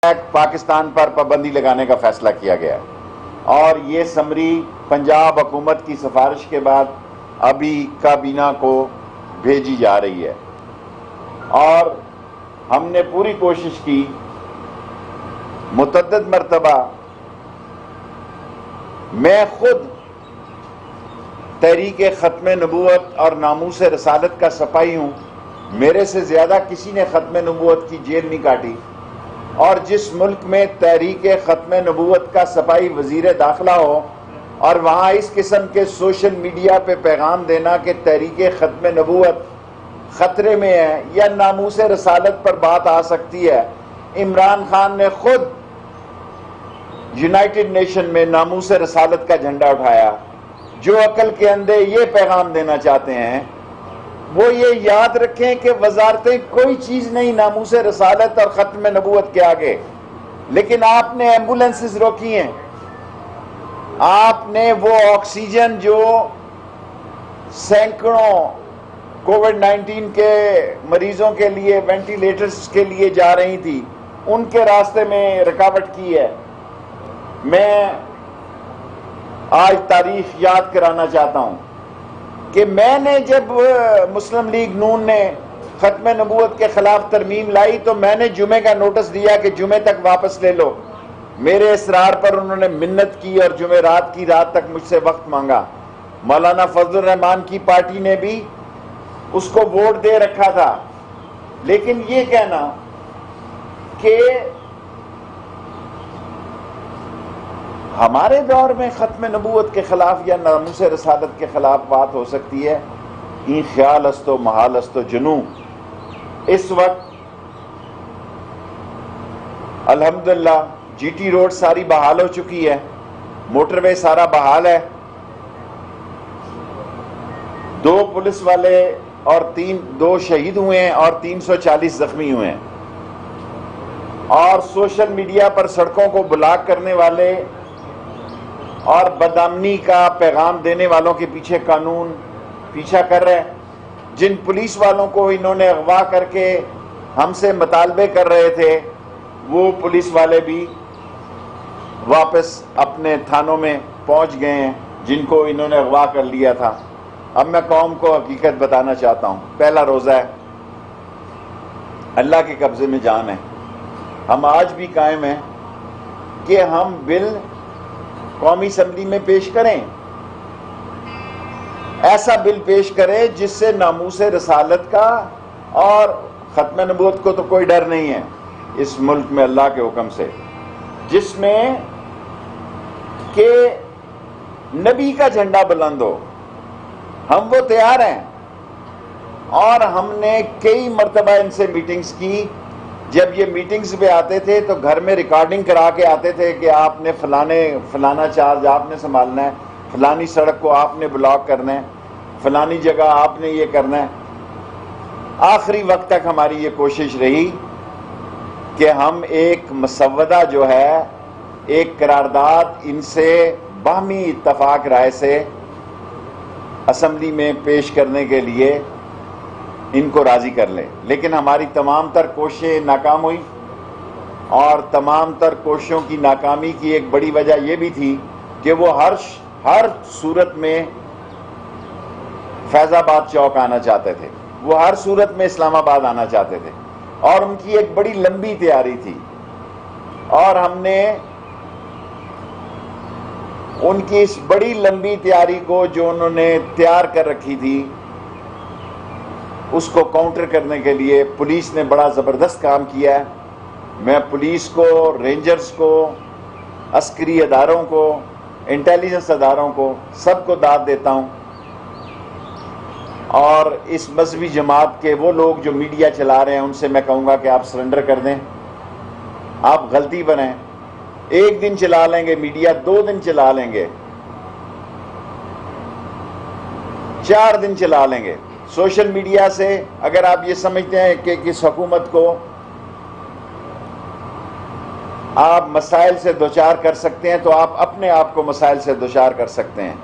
پاکستان پر پابندی لگانے کا فیصلہ کیا گیا اور یہ سمری پنجاب حکومت کی سفارش کے بعد ابھی کابینہ کو بھیجی جا رہی ہے، اور ہم نے پوری کوشش کی، متعدد مرتبہ میں خود تحریک ختم نبوت اور ناموس رسالت کا سپاہی ہوں، میرے سے زیادہ کسی نے ختم نبوت کی جیل نہیں کاٹی، اور جس ملک میں تحریک ختم نبوت کا سپاہی وزیر داخلہ ہو اور وہاں اس قسم کے سوشل میڈیا پہ پیغام دینا کہ تحریک ختم نبوت خطرے میں ہے یا ناموس رسالت پر بات آ سکتی ہے، عمران خان نے خود یونائٹڈ نیشن میں ناموس رسالت کا جھنڈا اٹھایا۔ جو عقل کے اندھے یہ پیغام دینا چاہتے ہیں وہ یہ یاد رکھیں کہ وزارتیں کوئی چیز نہیں ناموس رسالت اور ختم نبوت کے آگے، لیکن آپ نے ایمبولینسز روکی ہیں، آپ نے وہ آکسیجن جو سینکڑوں کووڈ 19 کے مریضوں کے لیے وینٹیلیٹرز کے لیے جا رہی تھی، ان کے راستے میں رکاوٹ کی ہے۔ میں آج تاریخ یاد کرانا چاہتا ہوں کہ میں نے جب مسلم لیگ نون نے ختم نبوت کے خلاف ترمیم لائی تو میں نے جمعے کا نوٹس دیا کہ جمعے تک واپس لے لو، میرے اصرار پر انہوں نے منت کی اور جمعے رات کی رات تک مجھ سے وقت مانگا۔ مولانا فضل الرحمان کی پارٹی نے بھی اس کو ووٹ دے رکھا تھا، لیکن یہ کہنا کہ ہمارے دور میں ختم نبوت کے خلاف یا ناموس رسالت کے خلاف بات ہو سکتی ہے، این خیال است و محال است و جنوں۔ اس وقت الحمدللہ جی ٹی روڈ ساری بحال ہو چکی ہے، موٹر وے سارا بحال ہے، 2 پولیس والے اور 2 شہید ہوئے ہیں اور 340 زخمی ہوئے ہیں، اور سوشل میڈیا پر سڑکوں کو بلاک کرنے والے اور بدامنی کا پیغام دینے والوں کے پیچھے قانون پیچھا کر رہے ہیں۔ جن پولیس والوں کو انہوں نے اغوا کر کے ہم سے مطالبے کر رہے تھے وہ پولیس والے بھی واپس اپنے تھانوں میں پہنچ گئے ہیں جن کو انہوں نے اغوا کر لیا تھا۔ اب میں قوم کو حقیقت بتانا چاہتا ہوں، پہلا روزہ ہے، اللہ کے قبضے میں جان ہے، ہم آج بھی قائم ہیں کہ ہم بل قومی اسمبلی میں پیش کریں، ایسا بل پیش کریں جس سے ناموس رسالت کا اور ختم نبوت کو تو کوئی ڈر نہیں ہے اس ملک میں اللہ کے حکم سے، جس میں کہ نبی کا جھنڈا بلند ہو، ہم وہ تیار ہیں۔ اور ہم نے کئی مرتبہ ان سے میٹنگز کی، جب یہ میٹنگز پہ آتے تھے تو گھر میں ریکارڈنگ کرا کے آتے تھے کہ آپ نے فلانا چارج آپ نے سنبھالنا ہے، فلانی سڑک کو آپ نے بلاک کرنا ہے، فلانی جگہ آپ نے یہ کرنا ہے۔ آخری وقت تک ہماری یہ کوشش رہی کہ ہم ایک مسودہ جو ہے، ایک قرارداد ان سے باہمی اتفاق رائے سے اسمبلی میں پیش کرنے کے لیے ان کو راضی کر لیں، لیکن ہماری تمام تر کوششیں ناکام ہوئی، اور تمام تر کوششوں کی ناکامی کی ایک بڑی وجہ یہ بھی تھی کہ وہ ہر صورت میں فیض آباد چوک آنا چاہتے تھے، وہ ہر صورت میں اسلام آباد آنا چاہتے تھے، اور ان کی ایک بڑی لمبی تیاری تھی، اور ہم نے ان کی اس بڑی لمبی تیاری کو جو انہوں نے تیار کر رکھی تھی اس کو کاؤنٹر کرنے کے لیے پولیس نے بڑا زبردست کام کیا ہے۔ میں پولیس کو، رینجرز کو، عسکری اداروں کو، انٹیلیجنس اداروں کو، سب کو داد دیتا ہوں، اور اس مذہبی جماعت کے وہ لوگ جو میڈیا چلا رہے ہیں ان سے میں کہوں گا کہ آپ سرنڈر کر دیں، آپ غلطی بنیں، 1 دن چلا لیں گے میڈیا، 2 دن چلا لیں گے، 4 دن چلا لیں گے۔ سوشل میڈیا سے اگر آپ یہ سمجھتے ہیں کہ کس حکومت کو آپ مسائل سے دوچار کر سکتے ہیں تو آپ اپنے آپ کو مسائل سے دوچار کر سکتے ہیں۔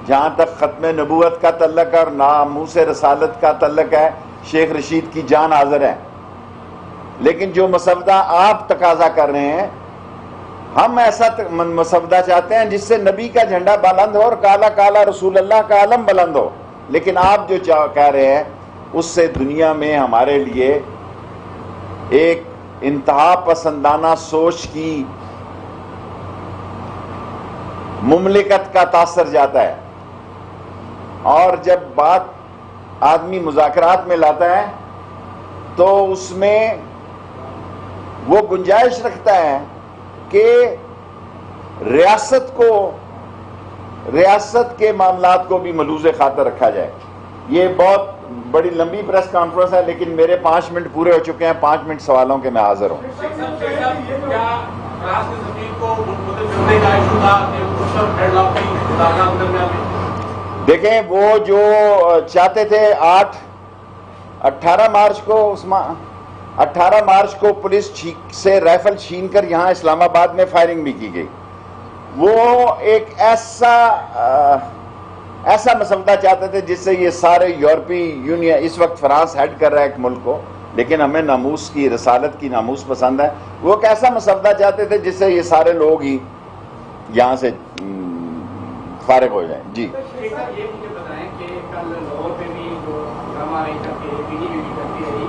جہاں تک ختم نبوت کا تعلق ہے اور ناموس رسالت کا تعلق ہے، شیخ رشید کی جان حاضر ہے، لیکن جو مسودہ آپ تقاضا کر رہے ہیں، ہم ایسا مسودہ چاہتے ہیں جس سے نبی کا جھنڈا بلند ہو اور کالا کالا رسول اللہ کا علم بلند ہو، لیکن آپ جو کہہ رہے ہیں اس سے دنیا میں ہمارے لیے ایک انتہا پسندانہ سوچ کی مملکت کا تاثر جاتا ہے، اور جب بات آدمی مذاکرات میں لاتا ہے تو اس میں وہ گنجائش رکھتا ہے کہ ریاست کے معاملات کو بھی ملوز خاطر رکھا جائے۔ یہ بہت بڑی لمبی پریس کانفرنس ہے، لیکن میرے 5 منٹ پورے ہو چکے ہیں، 5 منٹ سوالوں کے میں حاضر ہوں۔ دیکھیں، وہ جو چاہتے تھے 18 مارچ کو پولیس سے رائفل چھین کر یہاں اسلام آباد میں فائرنگ بھی کی گئی، وہ ایک ایسا مسودہ چاہتے تھے جس سے یہ سارے یورپی یونین، اس وقت فرانس ہیڈ کر رہا ہے ایک ملک کو، لیکن ہمیں ناموس کی، رسالت کی ناموس پسند ہے، وہ ایک ایسا مسودہ چاہتے تھے جس سے یہ سارے لوگ ہی یہاں سے فارغ ہو جائیں۔ جی یہ مجھے بتائیں کہ کل لاہور میں بھی جو ڈرامہ کرتی رہی،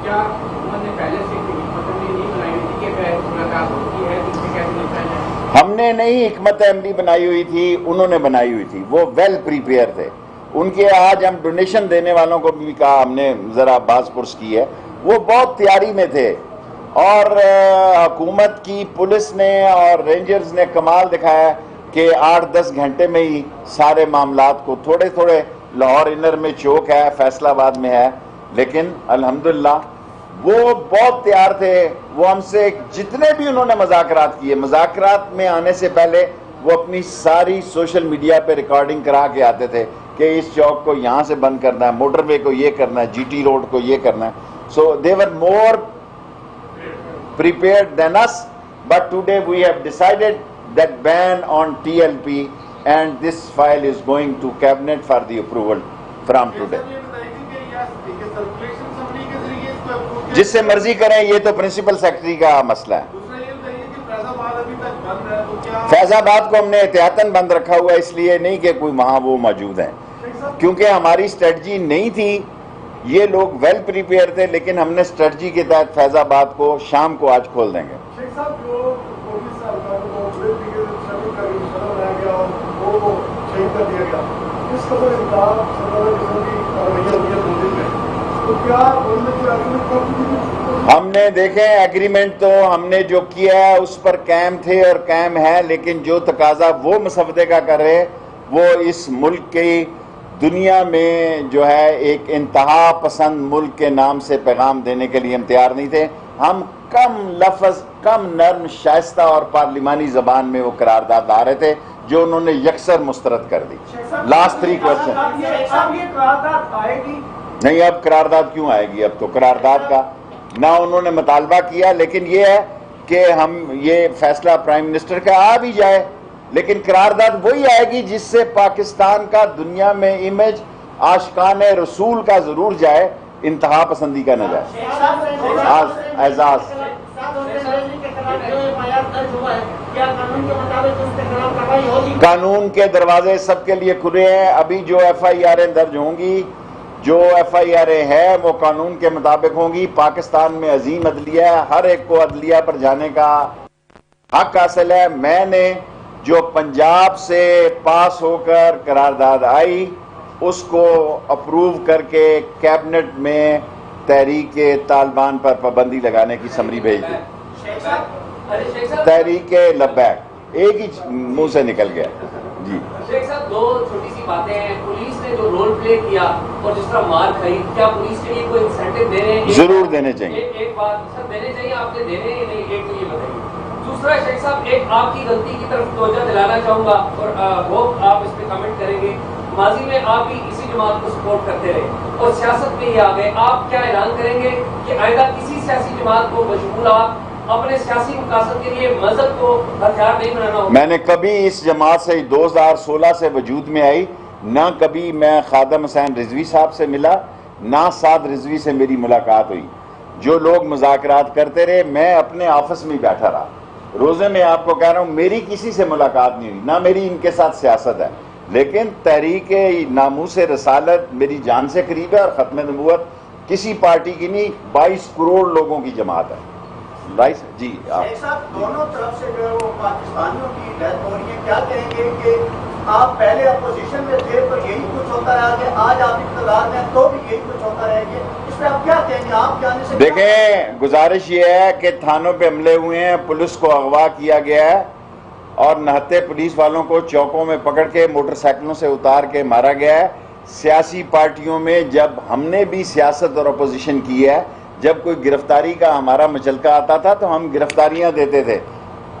کیا حکومت نے پہلے سے حکمت عملی نہیں بنائی ہوئی تھی کہ ملاقات ہوتی ہے تو اس سے کیسے نپٹا جائے؟ ہم نے نہیں حکمت عملی بنائی ہوئی تھی، انہوں نے بنائی ہوئی تھی، وہ ویل پریپیئر تھے۔ ان کے آج ہم ڈونیشن دینے والوں کو بھی کہا، ہم نے ذرا باز پرس کی ہے، وہ بہت تیاری میں تھے، اور حکومت کی پولیس نے اور رینجرز نے کمال دکھایا کہ 8-10 گھنٹے میں ہی سارے معاملات کو، تھوڑے تھوڑے لاہور انر میں چوک ہے، فیصل آباد میں ہے، لیکن الحمدللہ وہ بہت تیار تھے۔ وہ ہم سے جتنے بھی انہوں نے مذاکرات کیے، مذاکرات میں آنے سے پہلے وہ اپنی ساری سوشل میڈیا پہ ریکارڈنگ کرا کے آتے تھے کہ اس چوک کو یہاں سے بند کرنا ہے، موٹر وے کو یہ کرنا ہے، جی ٹی روڈ کو یہ کرنا ہے۔ سو دے ور مور prepared than us, but today we have decided that ban on TLP, and this file is going to cabinet for the approval from today. جس سے مرضی کریں، یہ تو پرنسپل سیکرٹری کا مسئلہ ہے۔ فیض آباد کو ہم نے احتیاطاً بند رکھا ہوا ہے، اس لیے نہیں کہ کوئی وہاں وہ موجود ہیں، کیونکہ ہماری اسٹریٹجی نہیں تھی، یہ لوگ ویل پریپیئر تھے، لیکن ہم نے اسٹریٹجی کے تحت فیض آباد کو شام کو آج کھول دیں گے۔ ہم نے دیکھیں ایگریمنٹ تو ہم نے جو کیا ہے اس پر قائم تھے اور قائم ہے، لیکن جو تقاضا وہ مسودے کا کر رہے، وہ اس ملک کی دنیا میں جو ہے ایک انتہا پسند ملک کے نام سے پیغام دینے کے لیے ہم تیار نہیں تھے۔ ہم کم لفظ، کم نرم، شائستہ اور پارلیمانی زبان میں وہ قرارداد لا رہے تھے جو انہوں نے یکسر مسترد کر دی۔ Last 3 question. نہیں، اب قرارداد کیوں آئے گی؟ اب تو قرارداد کا نہ انہوں نے مطالبہ کیا، لیکن یہ ہے کہ ہم یہ فیصلہ پرائم منسٹر کا آ بھی جائے، لیکن قرارداد وہی آئے گی جس سے پاکستان کا دنیا میں امیج عاشقان رسول کا ضرور جائے، انتہا پسندی کا نہ جائے۔ اعزاز قانون کے دروازے سب کے لیے کھلے ہیں۔ ابھی جو FIR درج ہوں گی، جو FIR ہے وہ قانون کے مطابق ہوں گی۔ پاکستان میں عظیم عدلیہ ہے، ہر ایک کو عدلیہ پر جانے کا حق حاصل ہے۔ میں نے جو پنجاب سے پاس ہو کر قرارداد آئی اس کو اپروو کر کے کیبنٹ میں تحریک طالبان پر پابندی لگانے کی سمری بھیج دی۔ تحریک لبیک ایک ہی منہ سے نکل گیا۔ جی شیخ صاحب، 2 چھوٹی سی باتیں ہیں۔ پولیس نے جو رول پلے کیا اور جس طرح مار کھائی، کیا پولیس کے لیے کوئی انسینٹیو دے رہے ہیں؟ ضرور دینے چاہیے۔ ایک بات سر، دینے چاہیے، آپ نے دینے ہی نہیں، ایک تو یہ بتائیے۔ دوسرا شیخ صاحب، ایک آپ کی غلطی کی طرف توجہ دلانا چاہوں گا اور ہوپ آپ اس پہ کمنٹ کریں گے۔ ماضی میں آپ بھی اسی جماعت کو سپورٹ کرتے رہے اور سیاست میں ہی آ گئے۔ آپ کیا اعلان کریں گے کہ آئندہ کسی سیاسی جماعت کو مشغول آپ اپنے سیاسی مقاصد کے لیے مذہب کو ہتھیار نہیں بنانا ہوگا؟ میں نے کبھی اس جماعت سے 2016 سے وجود میں آئی، نہ کبھی میں خادم حسین رضوی صاحب سے ملا، نہ سعد رضوی سے میری ملاقات ہوئی۔ جو لوگ مذاکرات کرتے رہے، میں اپنے آفس میں بیٹھا رہا، روزے میں آپ کو کہہ رہا ہوں میری کسی سے ملاقات نہیں ہوئی، نہ میری ان کے ساتھ سیاست ہے، لیکن تحریک ناموس رسالت میری جان سے قریب ہے، اور ختم نبوت کسی پارٹی کی نہیں، 22 کروڑ لوگوں کی جماعت ہے۔ جی شیخ صاحب، دونوں طرف سے جو پاکستانیوں کی ڈیتھ ہو رہی ہے، کیا کہیں گے کہ آپ پہلے اپوزیشن میں تھے تو یہی کچھ ہوتا رہا کہ آج آپ اقتدار میں تو بھی یہی کچھ ہوتا رہے گا، اس پہ آپ کیا کہیں گے؟ آپ جانے سے دیکھیں، گزارش یہ ہے کہ تھانوں پہ حملے ہوئے ہیں، پولیس کو اغوا کیا گیا ہے، اور نہتے پولیس والوں کو چوکوں میں پکڑ کے موٹر سائیکلوں سے اتار کے مارا گیا ہے۔ سیاسی پارٹیوں میں جب ہم نے بھی سیاست اور اپوزیشن کی ہے، جب کوئی گرفتاری کا ہمارا مچلکا آتا تھا تو ہم گرفتاریاں دیتے تھے،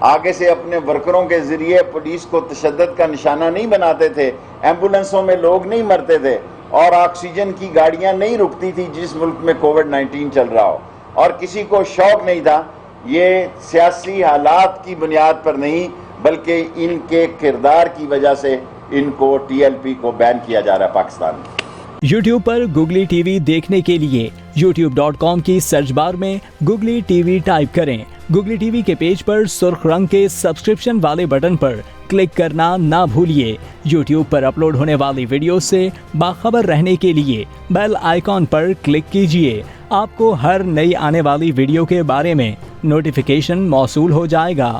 آگے سے اپنے ورکروں کے ذریعے پولیس کو تشدد کا نشانہ نہیں بناتے تھے، ایمبولنسوں میں لوگ نہیں مرتے تھے، اور آکسیجن کی گاڑیاں نہیں رکتی تھی جس ملک میں کووڈ-19 چل رہا ہو، اور کسی کو شوق نہیں تھا۔ یہ سیاسی حالات کی بنیاد پر نہیں بلکہ ان کے کردار کی وجہ سے ان کو ٹی ایل پی کو بین کیا جا رہا ہے پاکستان میں۔ یوٹیوب پر گوگلی ٹی وی دیکھنے کے لیے youtube.com کی سرچ بار میں گوگلی ٹی وی ٹائپ کریں۔ گوگلی ٹی وی کے پیج پر سرخ رنگ کے سبسکرپشن والے بٹن پر کلک کرنا نہ بھولیے۔ یوٹیوب پر اپلوڈ ہونے والی ویڈیو سے باخبر رہنے کے لیے بیل آئیکن پر کلک کیجیے۔ آپ کو ہر نئی آنے والی ویڈیو کے بارے میں نوٹیفیکیشن موصول ہو جائے گا۔